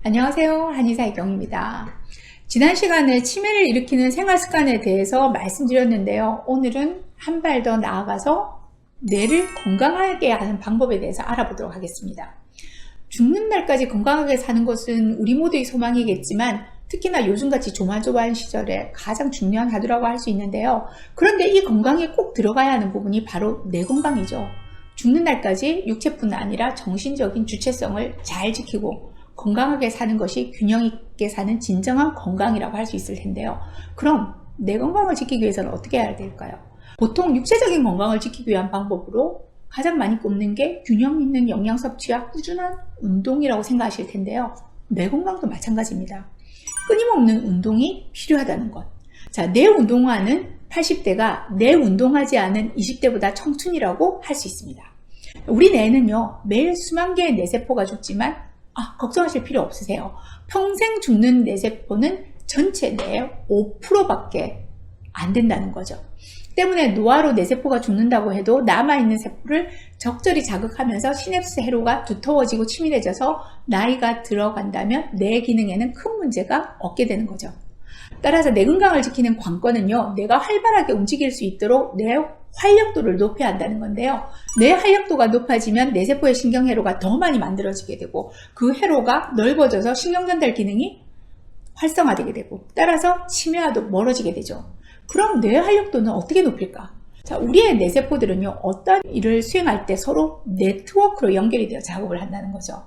안녕하세요. 한의사 이경입니다. 지난 시간에 치매를 일으키는 생활습관에 대해서 말씀드렸는데요. 오늘은 한 발 더 나아가서 뇌를 건강하게 하는 방법에 대해서 알아보도록 하겠습니다. 죽는 날까지 건강하게 사는 것은 우리 모두의 소망이겠지만 특히나 요즘같이 조마조마한 시절에 가장 중요한 하루라고 할 수 있는데요. 그런데 이 건강에 꼭 들어가야 하는 부분이 바로 뇌 건강이죠. 죽는 날까지 육체뿐 아니라 정신적인 주체성을 잘 지키고 건강하게 사는 것이 균형 있게 사는 진정한 건강이라고 할 수 있을 텐데요. 그럼 뇌 건강을 지키기 위해서는 어떻게 해야 될까요? 보통 육체적인 건강을 지키기 위한 방법으로 가장 많이 꼽는 게 균형 있는 영양 섭취와 꾸준한 운동이라고 생각하실 텐데요. 뇌 건강도 마찬가지입니다. 끊임없는 운동이 필요하다는 것. 자, 뇌 운동하는 80대가 뇌 운동하지 않은 20대보다 청춘이라고 할 수 있습니다. 우리 뇌는요, 매일 수만 개의 뇌세포가 죽지만 걱정하실 필요 없으세요. 평생 죽는 뇌세포는 전체 뇌의 5%밖에 안 된다는 거죠. 때문에 노화로 뇌세포가 죽는다고 해도 남아있는 세포를 적절히 자극하면서 시냅스 회로가 두터워지고 치밀해져서 나이가 들어간다면 뇌 기능에는 큰 문제가 없게 되는 거죠. 따라서 뇌 건강을 지키는 관건은요, 뇌가 활발하게 움직일 수 있도록 뇌 활력도를 높여야 한다는 건데요. 뇌 활력도가 높아지면 뇌세포의 신경회로가 더 많이 만들어지게 되고 그 회로가 넓어져서 신경전달 기능이 활성화되게 되고 따라서 치매와도 멀어지게 되죠. 그럼 뇌 활력도는 어떻게 높일까? 자, 우리의 뇌세포들은요, 어떤 일을 수행할 때 서로 네트워크로 연결이 되어 작업을 한다는 거죠.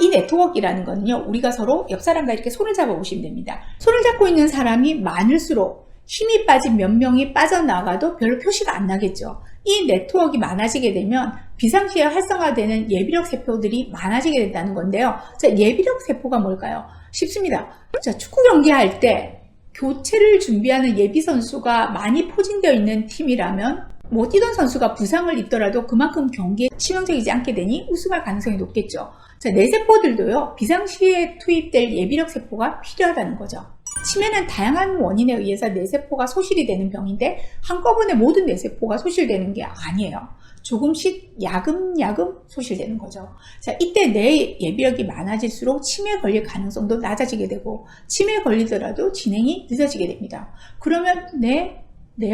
이 네트워크라는 거는요, 우리가 서로 옆 사람과 이렇게 손을 잡아보시면 됩니다. 손을 잡고 있는 사람이 많을수록 힘이 빠진 몇 명이 빠져나가도 별로 표시가 안 나겠죠. 이 네트워크가 많아지게 되면 비상시에 활성화되는 예비력 세포들이 많아지게 된다는 건데요. 자, 예비력 세포가 뭘까요? 쉽습니다. 자, 축구 경기할 때 교체를 준비하는 예비 선수가 많이 포진되어 있는 팀이라면 뛰던 선수가 부상을 입더라도 그만큼 경기에 치명적이지 않게 되니 우승할 가능성이 높겠죠. 자, 뇌세포들도요, 비상시에 투입될 예비력 세포가 필요하다는 거죠. 치매는 다양한 원인에 의해서 뇌세포가 소실이 되는 병인데 한꺼번에 모든 뇌세포가 소실되는 게 아니에요. 조금씩 야금야금 소실되는 거죠. 자, 이때 뇌 예비력이 많아질수록 치매에 걸릴 가능성도 낮아지게 되고 치매에 걸리더라도 진행이 늦어지게 됩니다. 그러면 뇌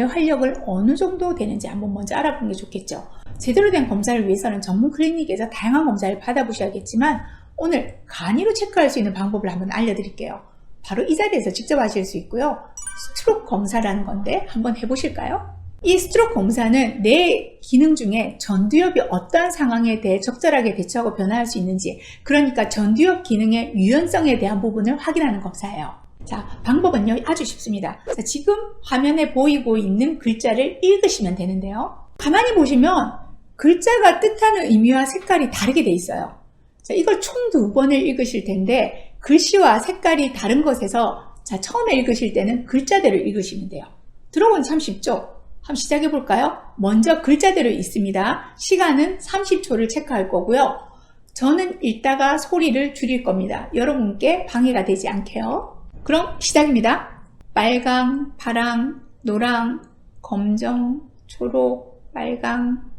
활력을 어느 정도 되는지 한번 먼저 알아보는 게 좋겠죠. 제대로 된 검사를 위해서는 전문 클리닉에서 다양한 검사를 받아보셔야겠지만 오늘 간이로 체크할 수 있는 방법을 한번 알려드릴게요. 바로 이 자리에서 직접 하실 수 있고요. 스트록 검사라는 건데 한번 해보실까요? 이 스트록 검사는 뇌 기능 중에 전두엽이 어떠한 상황에 대해 적절하게 대처하고 변화할 수 있는지, 그러니까 전두엽 기능의 유연성에 대한 부분을 확인하는 검사예요. 자, 방법은요, 아주 쉽습니다. 자, 지금 화면에 보이고 있는 글자를 읽으시면 되는데요. 가만히 보시면 글자가 뜻하는 의미와 색깔이 다르게 돼 있어요. 자, 이걸 총 2번을 읽으실 텐데 글씨와 색깔이 다른 것에서 자, 처음에 읽으실 때는 글자대로 읽으시면 돼요. 들어보니 참 쉽죠? 한번 시작해 볼까요? 먼저 글자대로 읽습니다. 시간은 30초를 체크할 거고요. 저는 읽다가 소리를 줄일 겁니다. 여러분께 방해가 되지 않게요. 그럼 시작입니다. 빨강, 파랑, 노랑, 검정, 초록, 빨강.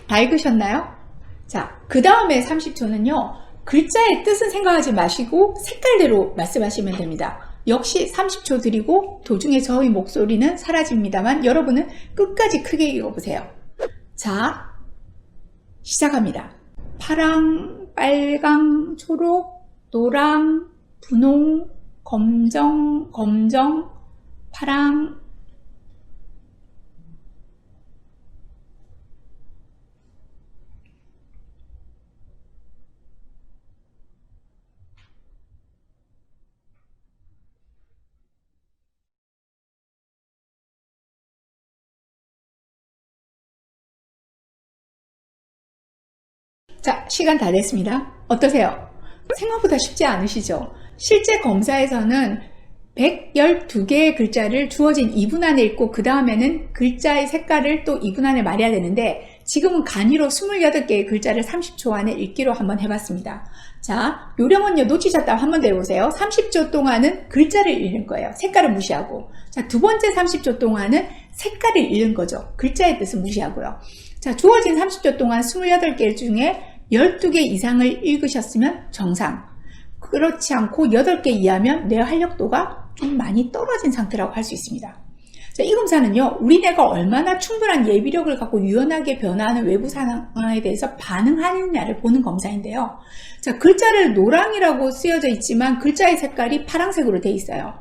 다 읽으셨나요? 자, 그 다음에 30초는요. 글자의 뜻은 생각하지 마시고 색깔대로 말씀하시면 됩니다. 역시 30초 드리고 도중에 저의 목소리는 사라집니다만 여러분은 끝까지 크게 읽어보세요. 자, 시작합니다. 파랑, 빨강, 초록, 노랑, 분홍, 검정, 파랑. 자, 시간 다 됐습니다. 어떠세요? 생각보다 쉽지 않으시죠? 실제 검사에서는 112개의 글자를 주어진 2분 안에 읽고 그 다음에는 글자의 색깔을 또 2분 안에 말해야 되는데 지금은 간이로 28개의 글자를 30초 안에 읽기로 한번 해봤습니다. 자, 요령은요, 놓치셨다고 한번 더 해보세요. 30초 동안은 글자를 읽는 거예요. 색깔을 무시하고. 자, 두 번째 30초 동안은 색깔을 읽는 거죠. 글자의 뜻은 무시하고요. 자, 주어진 30초 동안 28개 중에 12개 이상을 읽으셨으면 정상. 그렇지 않고 8개 이하면 뇌 활력도가 좀 많이 떨어진 상태라고 할 수 있습니다. 자, 이 검사는요, 우리 뇌가 얼마나 충분한 예비력을 갖고 유연하게 변화하는 외부 상황에 대해서 반응하느냐를 보는 검사인데요. 자, 글자를 노랑이라고 쓰여져 있지만 글자의 색깔이 파란색으로 되어 있어요.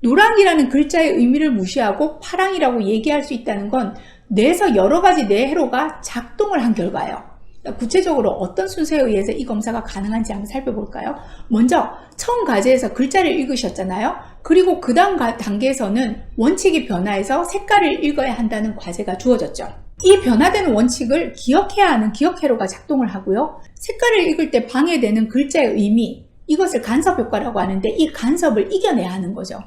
노랑이라는 글자의 의미를 무시하고 파랑이라고 얘기할 수 있다는 건 뇌에서 여러 가지 뇌회로가 작동을 한 결과예요. 구체적으로 어떤 순서에 의해서 이 검사가 가능한지 한번 살펴볼까요? 먼저 처음 과제에서 글자를 읽으셨잖아요. 그리고 그 다음 단계에서는 원칙이 변화해서 색깔을 읽어야 한다는 과제가 주어졌죠. 이 변화되는 원칙을 기억해야 하는 기억회로가 작동을 하고요. 색깔을 읽을 때 방해되는 글자의 의미, 이것을 간섭효과라고 하는데 이 간섭을 이겨내야 하는 거죠.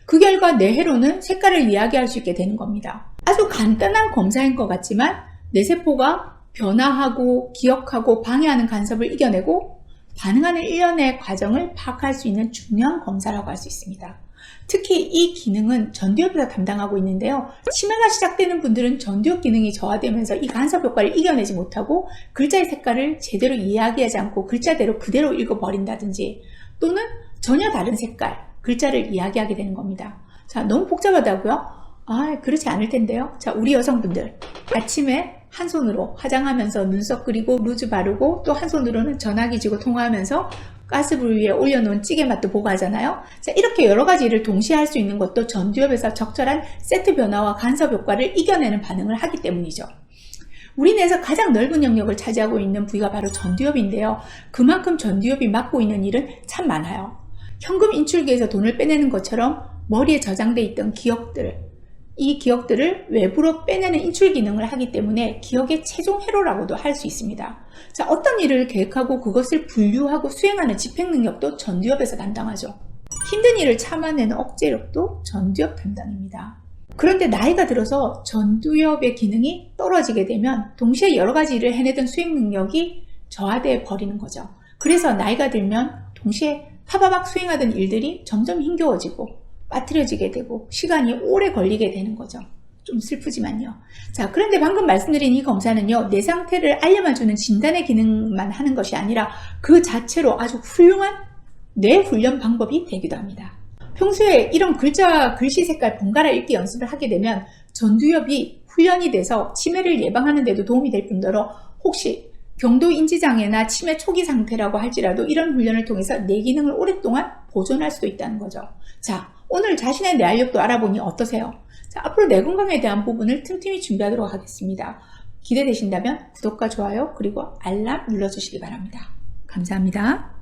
그 결과 뇌회로는 색깔을 이야기할 수 있게 되는 겁니다. 아주 간단한 검사인 것 같지만 뇌세포가 변화하고 기억하고 방해하는 간섭을 이겨내고 반응하는 일련의 과정을 파악할 수 있는 중요한 검사라고 할 수 있습니다. 특히 이 기능은 전두엽에서 담당하고 있는데요. 치매가 시작되는 분들은 전두엽 기능이 저하되면서 이 간섭 효과를 이겨내지 못하고 글자의 색깔을 제대로 이야기하지 않고 글자대로 그대로 읽어버린다든지 또는 전혀 다른 색깔, 글자를 이야기하게 되는 겁니다. 자, 너무 복잡하다고요? 그렇지 않을 텐데요. 자, 우리 여성분들 아침에 한 손으로 화장하면서 눈썹 그리고 루즈 바르고 또 한 손으로는 전화기 쥐고 통화하면서 가스불 위에 올려놓은 찌개 맛도 보고 하잖아요. 자, 이렇게 여러 가지 일을 동시에 할 수 있는 것도 전두엽에서 적절한 세트 변화와 간섭 효과를 이겨내는 반응을 하기 때문이죠. 우리 뇌에서 가장 넓은 영역을 차지하고 있는 부위가 바로 전두엽인데요. 그만큼 전두엽이 맡고 있는 일은 참 많아요. 현금 인출기에서 돈을 빼내는 것처럼 머리에 저장돼 있던 기억들, 이 기억들을 외부로 빼내는 인출 기능을 하기 때문에 기억의 최종 회로라고도 할 수 있습니다. 자, 어떤 일을 계획하고 그것을 분류하고 수행하는 집행 능력도 전두엽에서 담당하죠. 힘든 일을 참아내는 억제력도 전두엽 담당입니다. 그런데 나이가 들어서 전두엽의 기능이 떨어지게 되면 동시에 여러 가지 일을 해내던 수행 능력이 저하되어 버리는 거죠. 그래서 나이가 들면 동시에 파바박 수행하던 일들이 점점 힘겨워지고 빠뜨려지게 되고 시간이 오래 걸리게 되는 거죠. 좀 슬프지만요. 자, 그런데 방금 말씀드린 이 검사는요, 내 상태를 알려만 주는 진단의 기능만 하는 것이 아니라 그 자체로 아주 훌륭한 뇌 훈련 방법이 되기도 합니다. 평소에 이런 글씨 색깔 번갈아 읽기 연습을 하게 되면 전두엽이 훈련이 돼서 치매를 예방하는 데도 도움이 될 뿐더러 혹시 경도 인지장애나 치매 초기 상태라고 할지라도 이런 훈련을 통해서 뇌 기능을 오랫동안 보존할 수도 있다는 거죠. 자, 오늘 자신의 뇌 활력도 알아보니 어떠세요? 자, 앞으로 뇌 건강에 대한 부분을 틈틈이 준비하도록 하겠습니다. 기대되신다면 구독과 좋아요 그리고 알람 눌러주시기 바랍니다. 감사합니다.